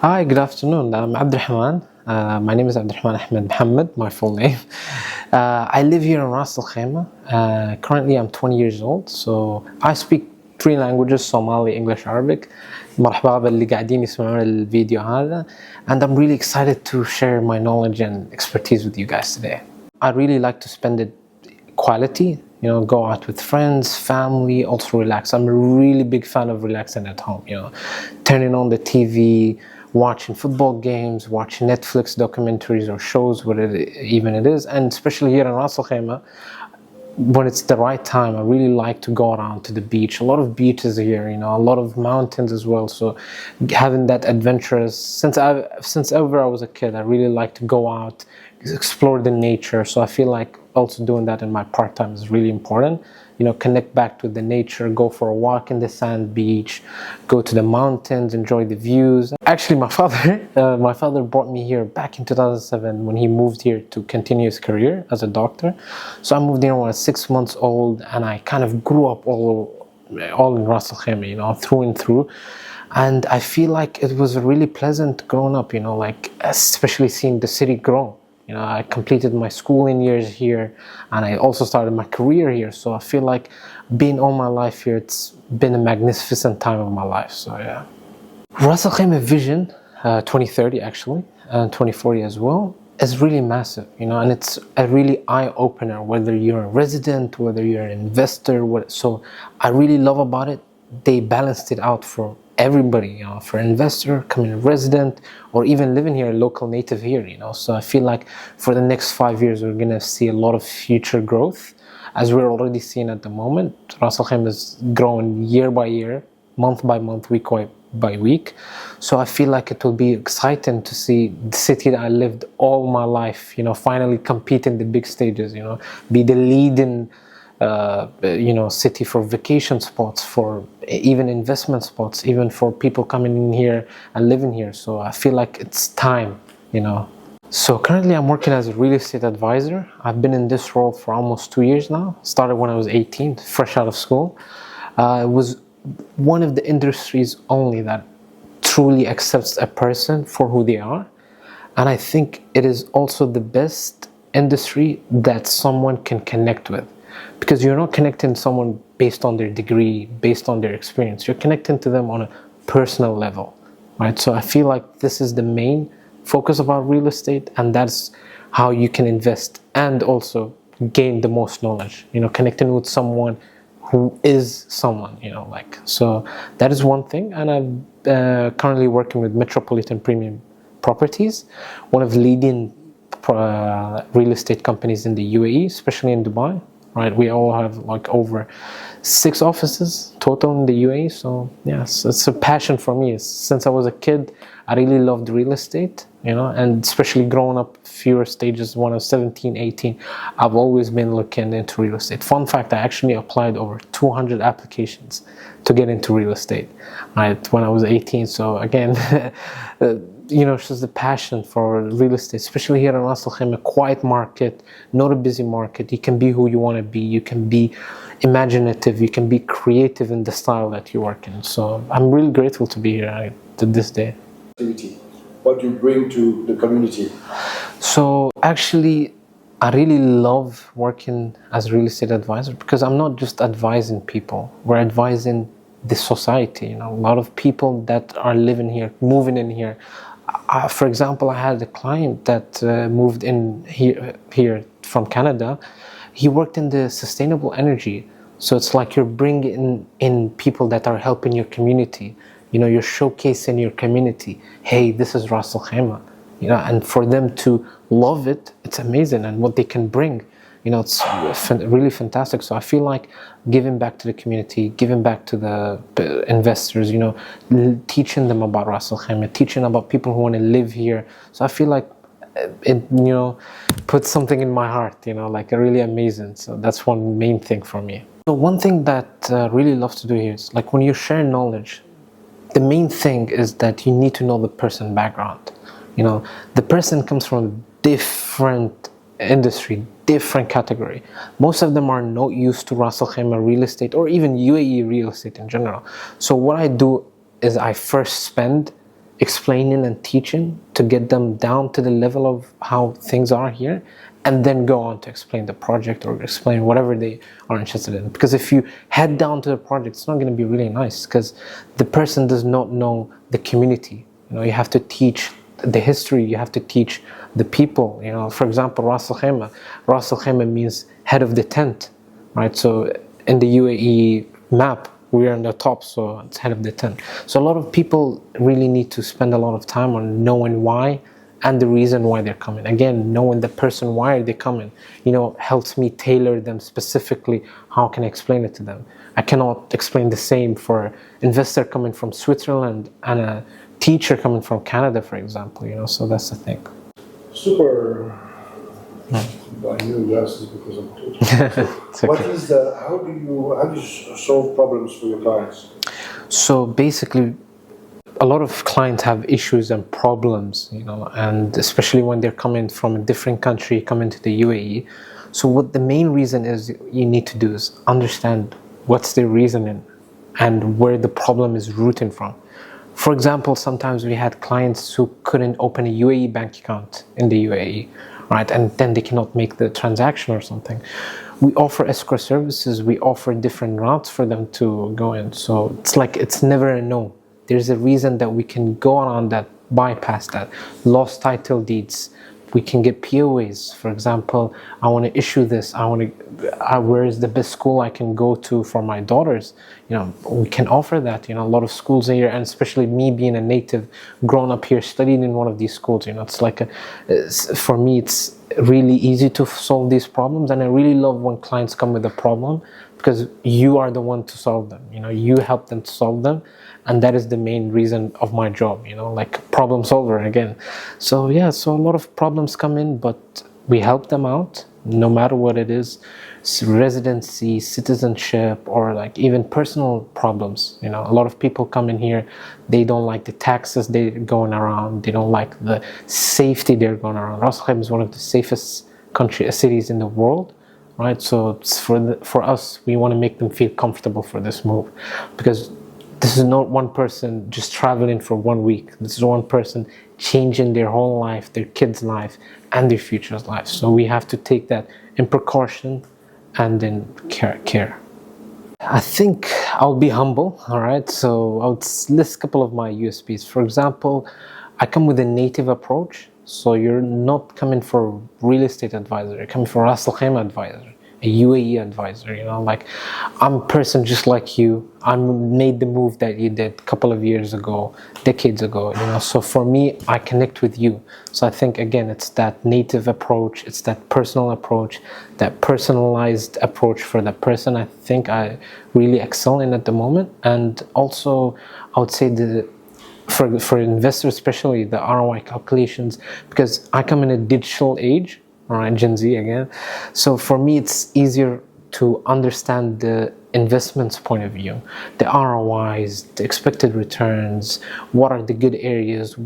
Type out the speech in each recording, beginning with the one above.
Hi, good afternoon. I'm Abdirahman. My name is Abdirahman Ahmed Muhammad, my full name. I live here in Ras Al Khaimah. Currently, I'm 20 years old, so I speak three languages: Somali, English, Arabic. مرحبا باللي قاعدين يسمعون الفيديو هذا, and I'm really excited to share my knowledge and expertise with you guys today. I really like to spend it quality, go out with friends, family, also relax. I'm a really big fan of relaxing at home, turning on the TV, watching football games, watching Netflix documentaries or shows, whatever even it is. And especially here in Ras Al Khaimah, when it's the right time, I really like to go around to the beach. A lot of beaches here, a lot of mountains as well. So having that adventurous, since ever I was a kid, I really like to go out, explore the nature. So I feel like also doing that in my part-time is really important. Connect back to the nature, go for a walk in the sand beach, go to the mountains, enjoy the views. Actually, my father brought me here back in 2007 when he moved here to continue his career as a doctor. So I moved here when I was 6 months old, and I kind of grew up all in Ras Al Khaimah, through and through. And I feel like it was really pleasant growing up, especially seeing the city grow. I completed my schooling years here, and I also started my career here. So I feel like being all my life here, it's been a magnificent time of my life. So yeah. Ras Al Khaimah vision, 2030 actually, and 2040 as well, is really massive, and it's a really eye-opener, whether you're a resident, whether you're an investor. So I really love about it, they balanced it out for everybody, for investor, coming a resident, or even living here, a local native here, So I feel like for the next 5 years, we're going to see a lot of future growth, as we're already seeing at the moment. Ras Al Khaimah is growing year by year, month by month, week by week. So I feel like it will be exciting to see the city that I lived all my life, finally compete in the big stages, be the leading city for vacation spots, for even investment spots, even for people coming in here and living here. So I feel like it's time, So currently I'm working as a real estate advisor. I've been in this role for almost 2 years now. Started when I was 18, fresh out of school. It was one of the industries only that truly accepts a person for who they are. And I think it is also the best industry that someone can connect with. Because you're not connecting someone based on their degree, based on their experience. You're connecting to them on a personal level, right? So I feel like this is the main focus of our real estate, and that's how you can invest and also gain the most knowledge, connecting with someone who is someone, so that is one thing. And I'm currently working with Metropolitan Premium Properties, one of the leading real estate companies in the UAE, especially in Dubai. Right, we all have like over 6 offices total in the UAE. So yes, it's a passion for me. Since I was a kid, I really loved real estate, and especially growing up fewer stages when I was 17, 18, I've always been looking into real estate. Fun fact, I actually applied over 200 applications to get into real estate, right, when I was 18. So again, it's just the passion for real estate, especially here in Ras Al Khaimah, quiet market, not a busy market. You can be who you want to be. You can be imaginative. You can be creative in the style that you work in. So I'm really grateful to be here to this day. What do you bring to the community? So actually, I really love working as a real estate advisor, because I'm not just advising people. We're advising the society. A lot of people that are living here, moving in here. For example, I had a client that moved in here from Canada. He worked in the sustainable energy. So it's like you're bringing in people that are helping your community. You're showcasing your community. Hey, this is Ras Al Khaimah. And for them to love it, it's amazing. And what they can bring, it's really fantastic. So I feel like giving back to the community, giving back to the investors, teaching them about Ras Al Khaimah, teaching about people who want to live here. So I feel like it, puts something in my heart, like really amazing. So that's one main thing for me. So one thing that I really love to do here is, like, when you share knowledge, the main thing is that you need to know the person background. The person comes from a different industry, different category. Most of them are not used to Ras Al Khaimah real estate, or even UAE real estate in general. So what I do is I first spend explaining and teaching to get them down to the level of how things are here, and then go on to explain the project or explain whatever they are interested in. Because if you head down to the project, it's not going to be really nice, because the person does not know the community. You have to teach the history, you have to teach the people. For example, Ras Al Khaimah. Ras Al Khaimah means head of the tent, right? So in the UAE map, we are on the top, so it's head of the tent. So a lot of people really need to spend a lot of time on knowing why and the reason why they're coming. Again, knowing the person, why are they coming, helps me tailor them specifically. How can I explain it to them? I cannot explain the same for an investor coming from Switzerland and a teacher coming from Canada, for example, so that's the thing. Super. I knew glasses because I'm too. Okay. How do you solve problems for your clients? So basically, a lot of clients have issues and problems, and especially when they're coming from a different country, coming to the UAE. So what the main reason is you need to do is understand what's the reasoning and where the problem is rooting from. For example, sometimes we had clients who couldn't open a UAE bank account in the UAE, right? And then they cannot make the transaction or something. We offer escrow services, we offer different routes for them to go in. So it's never a no. There's a reason that we can go on that, bypass that. Lost title deeds, we can get POAs. For example, I want to issue this, where is the best school I can go to for my daughters? We can offer that. A lot of schools here, and especially me being a native, grown up here, studied in one of these schools, for me, it's really easy to solve these problems. And I really love when clients come with a problem, because you are the one to solve them. You help them to solve them. And that is the main reason of my job, problem solver again. So yeah, so a lot of problems come in, but we help them out, no matter what it is, residency, citizenship, or even personal problems. A lot of people come in here, they don't like the taxes they're going around, they don't like the safety they're going around. Ras Al Khaimah is one of the safest cities in the world, right? So it's for us, we want to make them feel comfortable for this move, because this is not one person just traveling for 1 week. This is one person changing their whole life, their kids' life, and their future's life. So we have to take that in precaution and in care. I think I'll be humble, all right? So I'll list a couple of my USPs. For example, I come with a native approach. So you're not coming for a real estate advisor. You're coming for a Ras Al Khaimah advisor, a UAE advisor, I'm a person just like you. I made the move that you did a couple of years ago, decades ago, so for me, I connect with you. So I think, again, it's that native approach, it's that personal approach, that personalized approach for that person. I think I really excel in at the moment. And also, I would say for investors, especially the ROI calculations, because I come in a digital age, all right, Gen Z again. So for me, it's easier to understand the investments point of view, the ROIs, the expected returns, what are the good areas,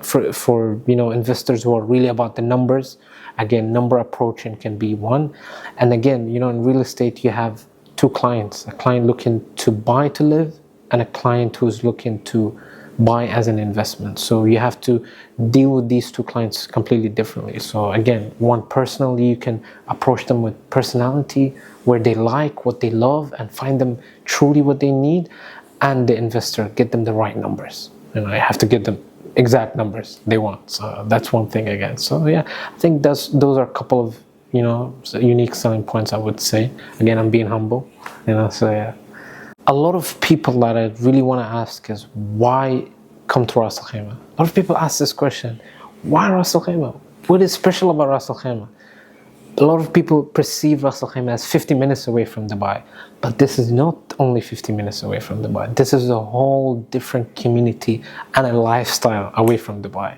for investors who are really about the numbers. Again, number approaching can be one. And again, in real estate, you have two clients, a client looking to buy to live and a client who's looking to buy as an investment. So you have to deal with these two clients completely differently. So again, one, personally, you can approach them with personality, where they like, what they love, and find them truly what they need. And the investor, get them the right numbers. I have to get them exact numbers they want. So that's one thing again. So yeah, I think those are a couple of unique selling points, I would say. Again, I'm being humble. So yeah. A lot of people that I really want to ask is, why come to Ras Al Khaimah? A lot of people ask this question, why Ras Al Khaimah? What is special about Ras Al Khaimah? A lot of people perceive Ras Al Khaimah as 50 minutes away from Dubai, but this is not only 50 minutes away from Dubai. This is a whole different community and a lifestyle away from Dubai.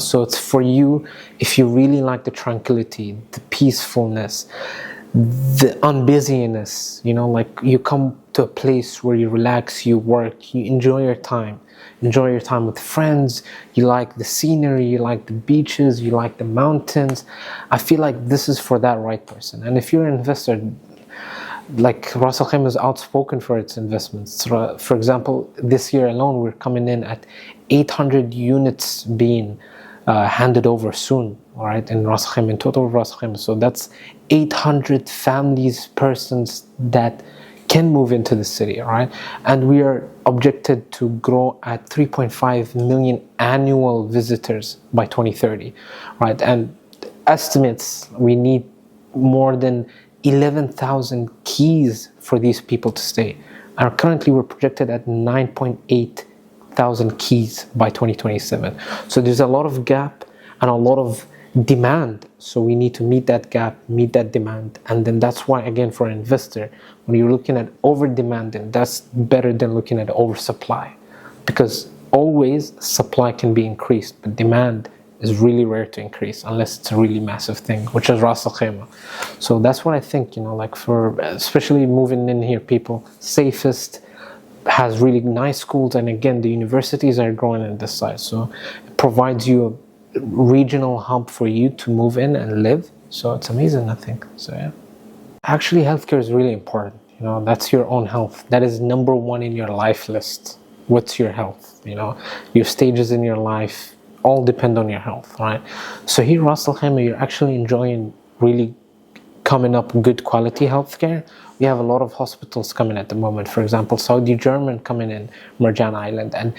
So it's for you, if you really like the tranquility, the peacefulness, the unbusyness, you come to a place where you relax, you work, you enjoy your time with friends, you like the scenery, you like the beaches, you like the mountains. I feel like this is for that right person. And if you're an investor, like Ras Al Khaimah is outspoken for its investments. For example, this year alone, we're coming in at 800 units being handed over soon, all right, in Ras Al Khaimah, in total Ras Al Khaimah. So that's 800 families, persons that can move into the city, all right? And we are objected to grow at 3.5 million annual visitors by 2030, right? And estimates, we need more than 11,000 keys for these people to stay. And currently we're projected at 9.8 thousand keys by 2027. So there's a lot of gap and a lot of demand. So we need to meet that gap, meet that demand. And then that's why, again, for an investor, when you're looking at over demanding, that's better than looking at oversupply, because always supply can be increased, but demand is really rare to increase unless it's a really massive thing, which is Ras Al Khaimah. So that's what I think, like for especially moving in here, people, safest, has really nice schools, and again, the universities are growing in this side, so it provides you a regional hub for you to move in and live. So it's amazing, I think. So yeah, actually healthcare is really important. That's your own health. That is number one in your life list. What's your health? Your stages in your life all depend on your health, right? So here Ras Al Khaimah, you're actually enjoying really coming up good quality healthcare. We have a lot of hospitals coming at the moment. For example, Saudi German coming in Marjan Island. And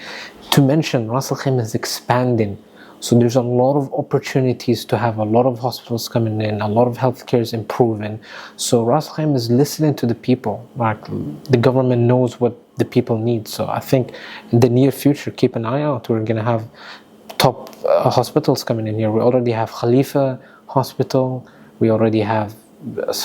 to mention, Ras Al Khaimah is expanding. So there's a lot of opportunities to have a lot of hospitals coming in, a lot of healthcare is improving. So Ras Al Khaimah is listening to the people. Like, the government knows what the people need. So I think in the near future, keep an eye out. We're going to have top hospitals coming in here. We already have Khalifa Hospital. We already have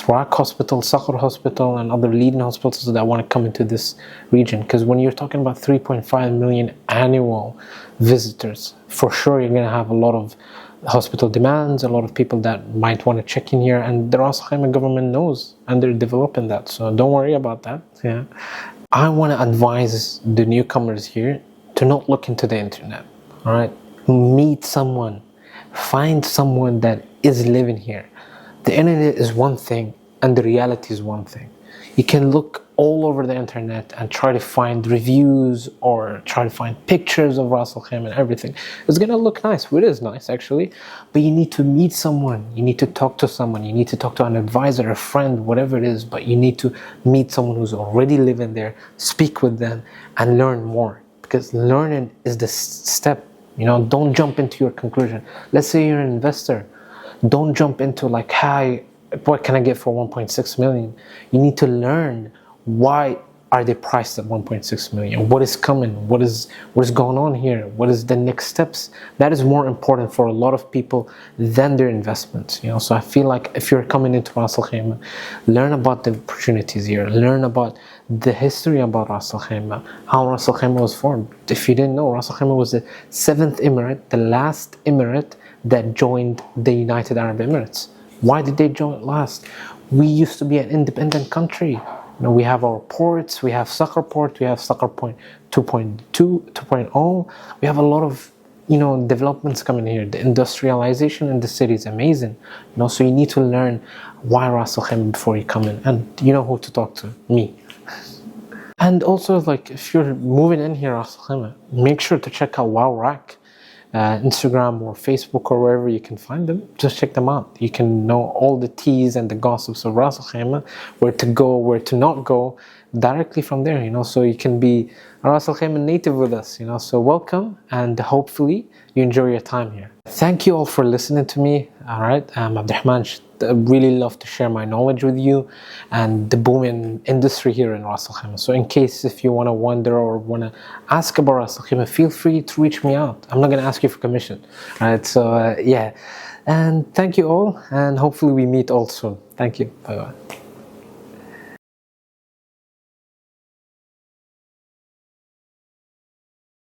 RAK Hospital, Sakhr Hospital, and other leading hospitals that want to come into this region. Because when you're talking about 3.5 million annual visitors, for sure you're going to have a lot of hospital demands, a lot of people that might want to check in here, and the Ras Al Khaimah government knows, and they're developing that. So don't worry about that. Yeah, I want to advise the newcomers here to not look into the internet. All right, meet someone, find someone that is living here. The internet is one thing and the reality is one thing. You can look all over the internet and try to find reviews or try to find pictures of Ras Al Khaimah and everything. It's gonna look nice. It is nice actually, but you need to meet someone. You need to talk to someone. You need to talk to an advisor, a friend, whatever it is, but you need to meet someone who's already living there, speak with them and learn more, because learning is the step. Don't jump into your conclusion. Let's say you're an investor. Don't jump into like, hi, what can I get for 1.6 million? You need to learn, why are they priced at 1.6 million? What is coming? What is going on here? What is the next steps? That is more important for a lot of people than their investments. So I feel like if you're coming into Ras Al Khaimah, learn about the opportunities here. Learn about the history about Ras Al Khaimah, how Ras Al Khaimah was formed. If you didn't know, Ras Al Khaimah was the 7th emirate, the last emirate that joined the United Arab Emirates. Why did they join last? We used to be an independent country. We have our ports, we have Sakhr Port, we have Sakhr Point 2.2, 2.0. We have a lot of developments coming here. The industrialization in the city is amazing. So you need to learn why Ras Al Khaimah before you come in, and you know who to talk to, me. And also, like, if you're moving in here, Ras Al Khaimah, make sure to check out RAK. Instagram or Facebook or wherever you can find them, just check them out. You can know all the teas and the gossips of Ras Al Khaimah, where to go, where to not go, directly from there, so you can be a Ras Al Khaimah native with us, so welcome, and hopefully you enjoy your time here. Thank you all for listening to me. All right, I'm Abdirahman. I really love to share my knowledge with you and the booming industry here in Ras Al Khaimah. So in case if you want to wonder or want to ask about Ras Al Khaimah, feel free to reach me out. I'm not going to ask you for commission. All right, so yeah, and thank you all, and hopefully we meet all soon. Thank you. Bye bye.